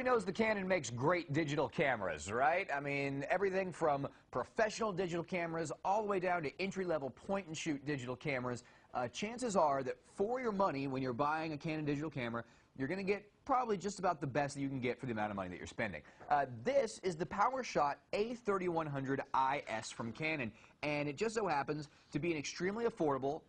knows the Canon makes great digital cameras, right? I mean, everything from professional digital cameras all the way down to entry-level point-and-shoot digital cameras. Chances are that for your money, when you're buying a Canon digital camera, you're going to get probably just about the best that you can get for the amount of money that you're spending. This is the PowerShot A3100 IS from Canon, and it just so happens to be an extremely affordable,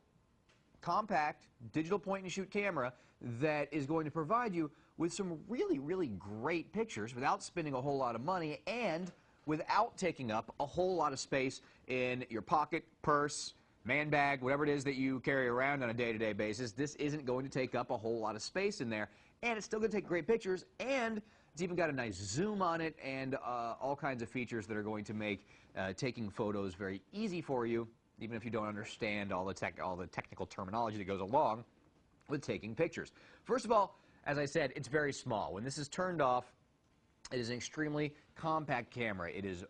compact digital point-and-shoot camera that is going to provide you with some really, really great pictures without spending a whole lot of money and without taking up a whole lot of space in your pocket, purse, man bag, whatever it is that you carry around on a day-to-day basis. This isn't going to take up a whole lot of space in there, and it's still going to take great pictures, and it's even got a nice zoom on it and all kinds of features that are going to make taking photos very easy for you, even if you don't understand all the technical terminology that goes along with taking pictures. First of all, as I said, it's very small. When this is turned off, it is an extremely compact camera. It is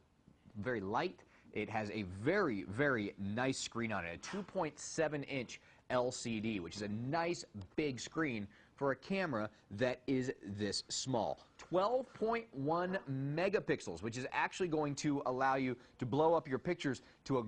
very light. It has a very, very nice screen on it, a 2.7-inch LCD, which is a nice big screen for a camera that is this small. 12.1 megapixels, which is actually going to allow you to blow up your pictures to a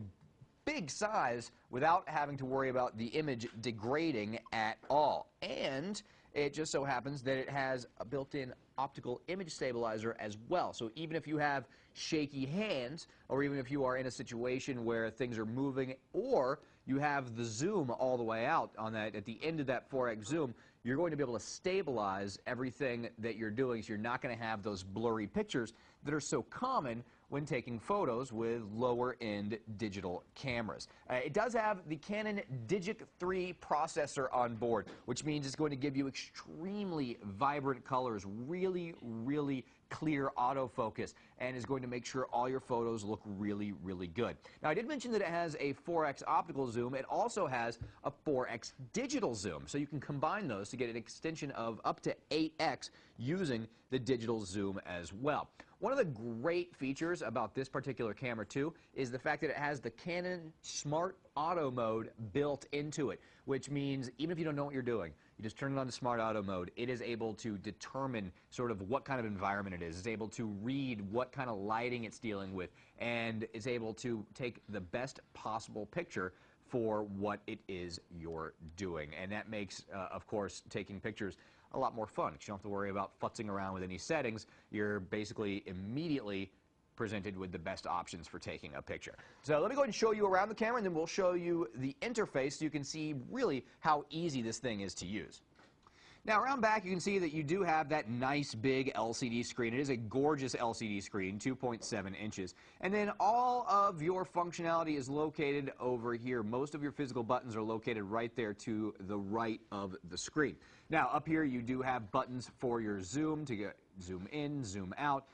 big size without having to worry about the image degrading at all. And it just so happens that it has a built-in optical image stabilizer as well. So even if you have shaky hands, or even if you are in a situation where things are moving, or you have the zoom all the way out on that, at the end of that 4x zoom, you're going to be able to stabilize everything that you're doing, so you're not going to have those blurry pictures that are so common when taking photos with lower-end digital cameras. It does have the Canon Digic 3 processor on board, which means it's going to give you extremely vibrant colors, really, really clear autofocus, and is going to make sure all your photos look really, really good. Now, I did mention that it has a 4x optical zoom. It also has a 4x digital zoom, so you can combine those to get an extension of up to 8x using the digital zoom as well. One of the great features about this particular camera, too, is the fact that it has the Canon Smart Auto Mode built into it, which means even if you don't know what you're doing, you just turn it on to Smart Auto Mode, it is able to determine sort of what kind of environment it is. It's able to read what kind of lighting it's dealing with, and is able to take the best possible picture for what it is you're doing. And that makes, of course, taking pictures a lot more fun, because you don't have to worry about futzing around with any settings. You're basically immediately presented with the best options for taking a picture. So let me go ahead and show you around the camera, and then we'll show you the interface so you can see really how easy this thing is to use. Now, around back, you can see that you do have that nice big LCD screen. It is a gorgeous LCD screen, 2.7 inches. And then all of your functionality is located over here. Most of your physical buttons are located right there to the right of the screen. Now, up here, you do have buttons for your zoom, to get zoom in, zoom out.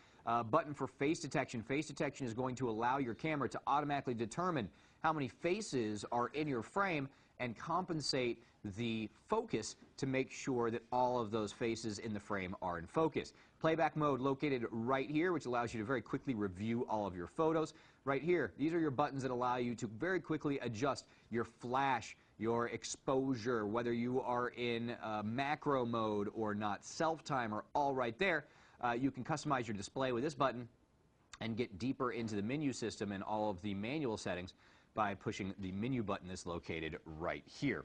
Button for face detection. Face detection is going to allow your camera to automatically determine how many faces are in your frame and compensate the focus to make sure that all of those faces in the frame are in focus. Playback mode located right here, which allows you to very quickly review all of your photos. Right here, these are your buttons that allow you to very quickly adjust your flash, your exposure, whether you are in macro mode or not. Self-timer, all right there. You can customize your display with this button and get deeper into the menu system and all of the manual settings by pushing the menu button that's located right here.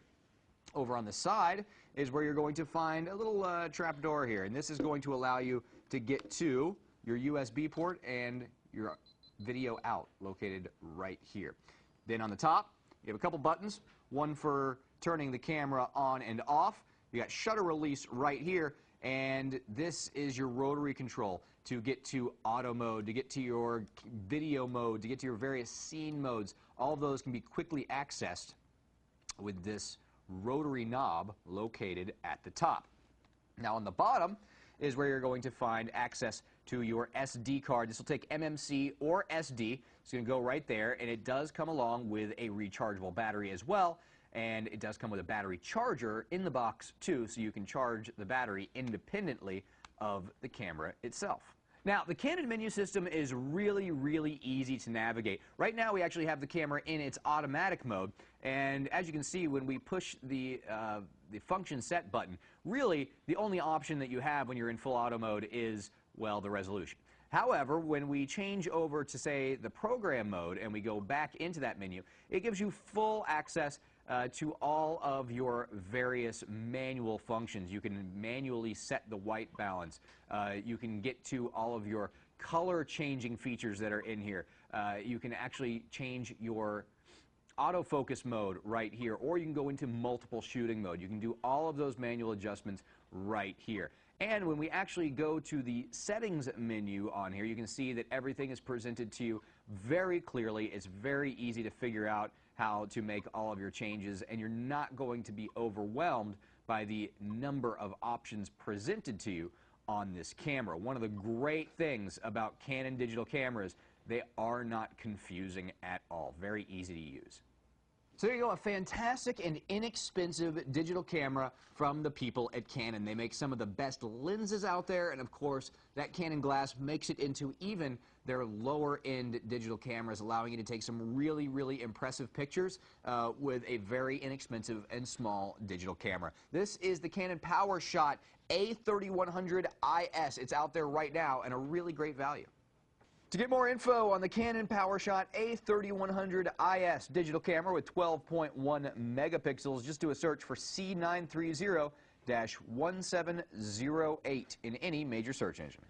Over on the side is where you're going to find a little trap door here, and this is going to allow you to get to your USB port and your video out, located right here. Then on the top, you have a couple buttons, one for turning the camera on and off. You got shutter release right here, and this is your rotary control to get to auto mode, to get to your video mode, to get to your various scene modes. All of those can be quickly accessed with this rotary knob located at the top. Now on the bottom is where you're going to find access to your SD card. This will take MMC or SD. It's going to go right there, and it does come along with a rechargeable battery as well, and it does come with a battery charger in the box too, so you can charge the battery independently of the camera itself. Now, the Canon menu system is really, really easy to navigate. Right now, we actually have the camera in its automatic mode, and as you can see, when we push the function set button, really, the only option that you have when you're in full auto mode is well, the resolution. However, when we change over to, say, the program mode and we go back into that menu, it gives you full access to all of your various manual functions. You can manually set the white balance. You can get to all of your color changing features that are in here. You can actually change your autofocus mode right here, or you can go into multiple shooting mode. You can do all of those manual adjustments right here. And when we actually go to the settings menu on here, you can see that everything is presented to you very clearly. It's very easy to figure out how to make all of your changes, and you're not going to be overwhelmed by the number of options presented to you on this camera. One of the great things about Canon digital cameras, they are not confusing at all. Very easy to use. So there you go, a fantastic and inexpensive digital camera from the people at Canon. They make some of the best lenses out there, and of course, that Canon glass makes it into even their lower-end digital cameras, allowing you to take some really, really impressive pictures with a very inexpensive and small digital camera. This is the Canon PowerShot A3100 IS. It's out there right now, and a really great value. To get more info on the Canon PowerShot A3100 IS digital camera with 12.1 megapixels, just do a search for C930-1708 in any major search engine.